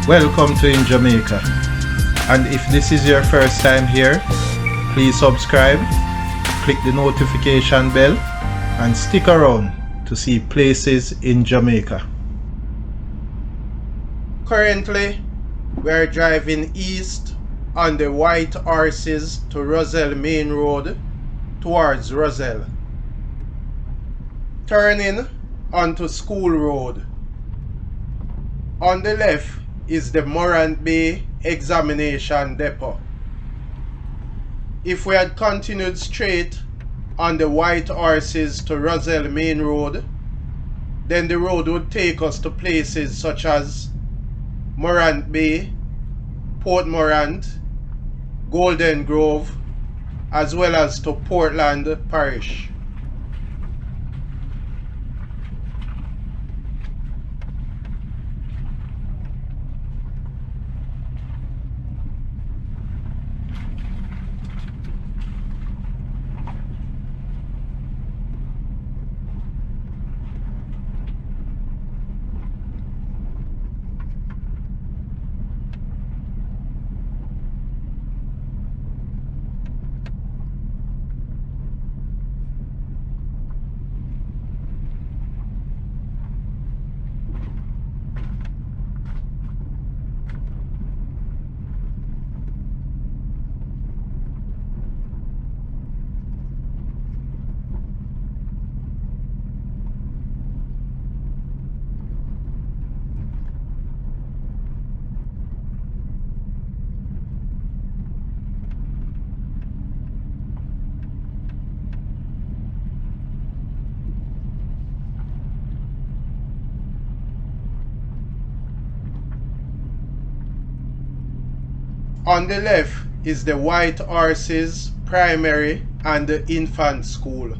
Welcome to In Jamaica. And if this is your first time here, please subscribe, click the notification bell, and stick around to see places in Jamaica. Currently, we are driving east on the White Horses to Roselle Main Road towards Roselle. Turning onto School Road. On the left is the Morant Bay Examination Depot. If we had continued straight on the White Horses to Roselle Main Road, then the road would take us to places such as Morant Bay, Port Morant, Golden Grove, as well as to Portland Parish. On the left is the White Horses Primary and Infant School.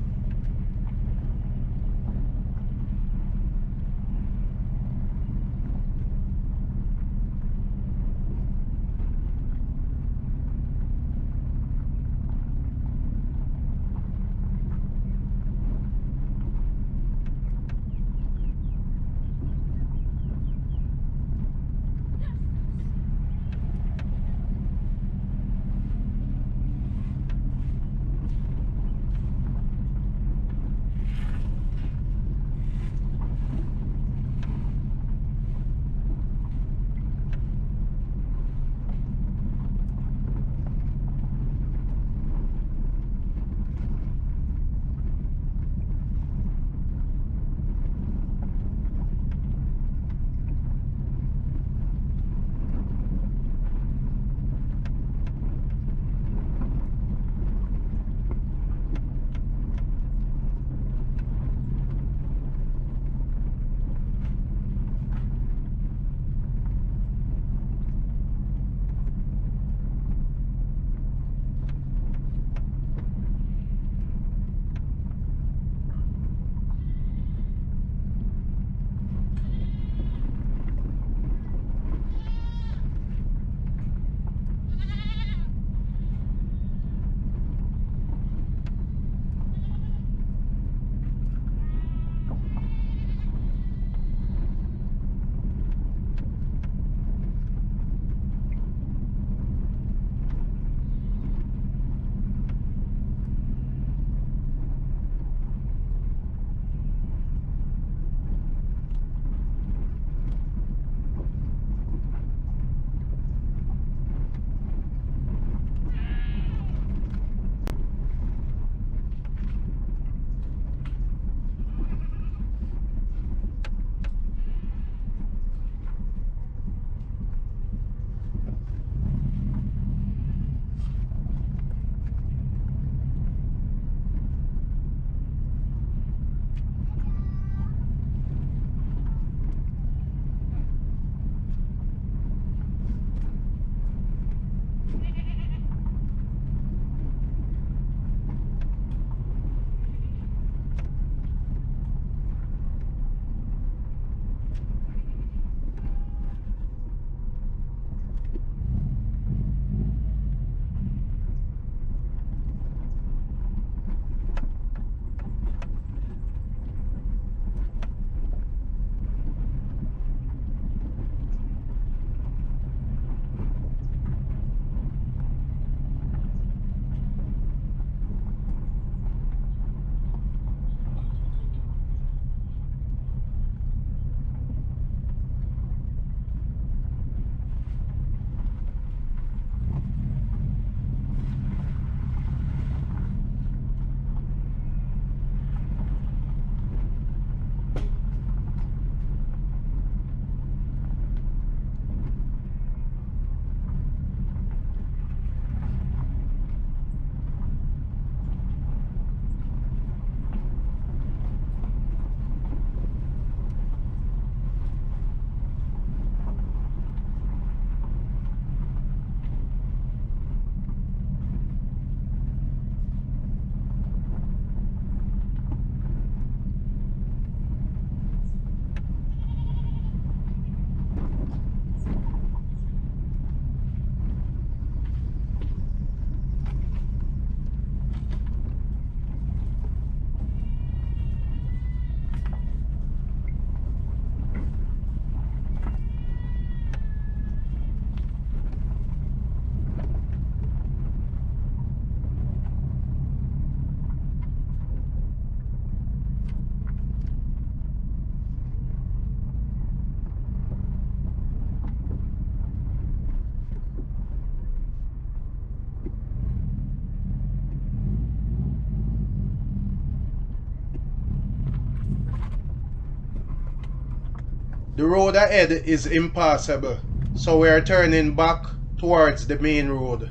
The road ahead is impassable, so we are turning back towards the main road.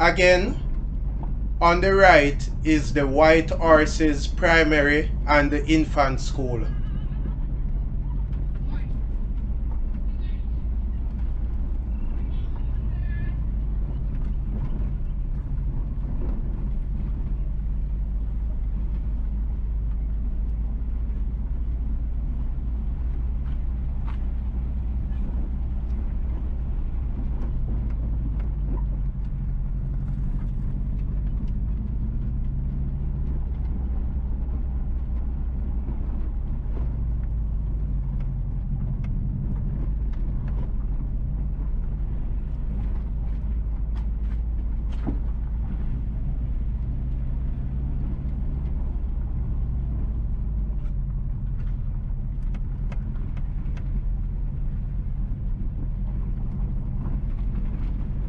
Again, on the right is the White Horses Primary and the Infant School.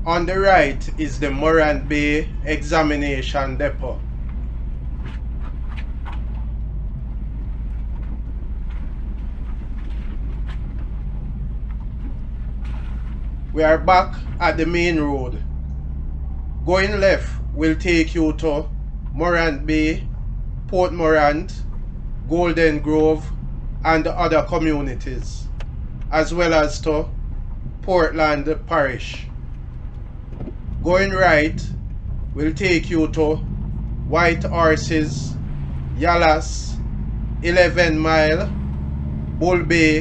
On the right is the Morant Bay Examination Depot. We are back at the main road. Going left will take you to Morant Bay, Port Morant, Golden Grove and the other communities, as well as to Portland Parish. Going right will take you to White Horses, Yallas, 11 Mile, Bull Bay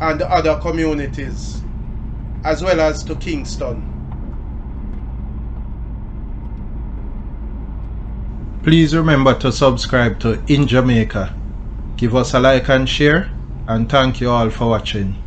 and the other communities, as well as to Kingston. Please remember to subscribe to In Jamaica. Give us a like and share, and thank you all for watching.